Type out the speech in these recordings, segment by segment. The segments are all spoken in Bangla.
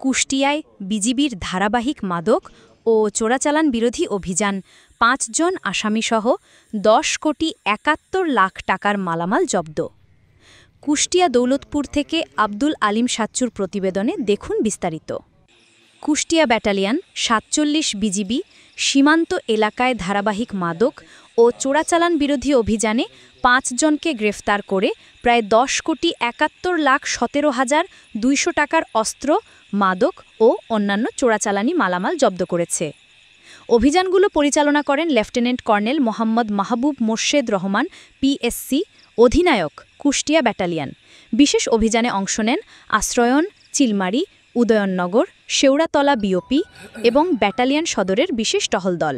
কুষ্টিয়ায় বিজিবির ধারাবাহিক মাদক ও চোরাচালান বিরোধী অভিযান ৫ জন আসামিসহ ১০,৭১,০০,০০০ টাকার মালামাল জব্দ। কুষ্টিয়া দৌলতপুর থেকে আব্দুল আলিম সাচ্চুর প্রতিবেদনে দেখুন বিস্তারিত। কুষ্টিয়া ব্যাটালিয়ন ৪৭ বিজিবি সীমান্ত এলাকায় ধারাবাহিক মাদক ও চোরাচালান বিরোধী অভিযানে ৫ জনকে গ্রেফতার করে প্রায় ১০,৭১,১৭,২০০ টাকার অস্ত্র, মাদক ও অন্যান্য চোরাচালানি মালামাল জব্দ করেছে। অভিযানগুলো পরিচালনা করেন লেফটেন্যান্ট কর্নেল মোহাম্মদ মাহবুব মোর্শেদ রহমান, পিএসসি, অধিনায়ক, কুষ্টিয়া ব্যাটালিয়ন। বিশেষ অভিযানে অংশ নেন আশ্রয়ন, চিলমারি, উদয়ননগর, শেওড়াতলা বিওপি এবং ব্যাটালিয়ন সদরের বিশেষ টহল দল।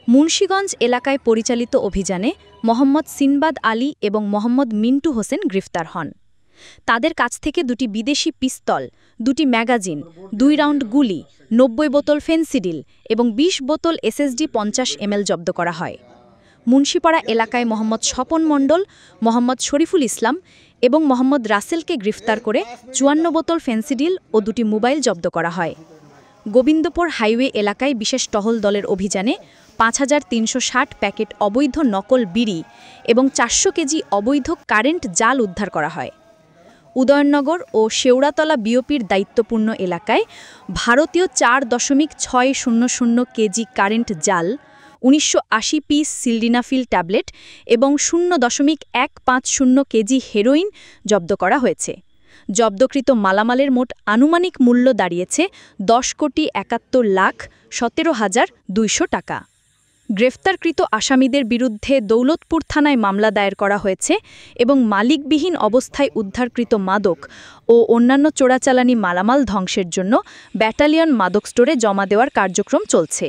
মুন্সীগঞ্জ এলাকায় পরিচালিত অভিযানে মোহাম্মদ সিনবাদ আলী এবং মোহাম্মদ মিন্টু হোসেন গ্রেফতার হন। তাদের কাছ থেকে দুটি বিদেশি পিস্তল, দুটি ম্যাগাজিন, ২ রাউন্ড গুলি, ৯০ বোতল ফেন্সিডিল এবং ২০ বোতল এসএসডি ৫০ ml জব্দ করা হয়। মুন্সীপাড়া এলাকায় মোহাম্মদ স্বপন মণ্ডল, মোহাম্মদ শরীফুল ইসলাম এবং মোহাম্মদ রাসেলকে গ্রেফতার করে ৫৪ বোতল ফেন্সিডিল ও দুটি মোবাইল জব্দ করা হয়। গোবিন্দপুর হাইওয়ে এলাকায় বিশেষ টহল দলের অভিযানে ৫,৩৬০ প্যাকেট অবৈধ নকল বিড়ি এবং ৪০০ কেজি অবৈধ কারেন্ট জাল উদ্ধার করা হয়। উদয়ননগর ও শেওড়াতলা বিওপির দায়িত্বপূর্ণ এলাকায় ভারতীয় ৪.৬০০ কেজি কারেন্ট জাল, ১৯৮০ পিস সিলডিনাফিল ট্যাবলেট এবং ০.১৫০ কেজি হেরোইন জব্দ করা হয়েছে। জব্দকৃত মালামালের মোট আনুমানিক মূল্য দাঁড়িয়েছে ১০,৭১,১৭,২০০ টাকা। গ্রেফতারকৃত আসামিদের বিরুদ্ধে দৌলতপুর থানায় মামলা দায়ের করা হয়েছে এবং মালিকবিহীন অবস্থায় উদ্ধারকৃত মাদক ও অন্যান্য চোরাচালানি মালামাল ধ্বংসের জন্য ব্যাটালিয়ন মাদক স্টোরে জমা দেওয়ার কার্যক্রম চলছে।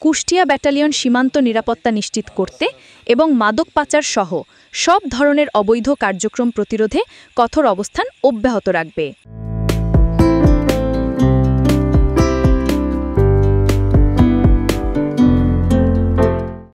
কুষ্টিয়া ব্যাটালিয়ন সীমান্ত নিরাপত্তা নিশ্চিত করতে এবং মাদক পাচার সহ সব ধরনের অবৈধ কার্যক্রম প্রতিরোধে কঠোর অবস্থান অব্যাহত রাখবে।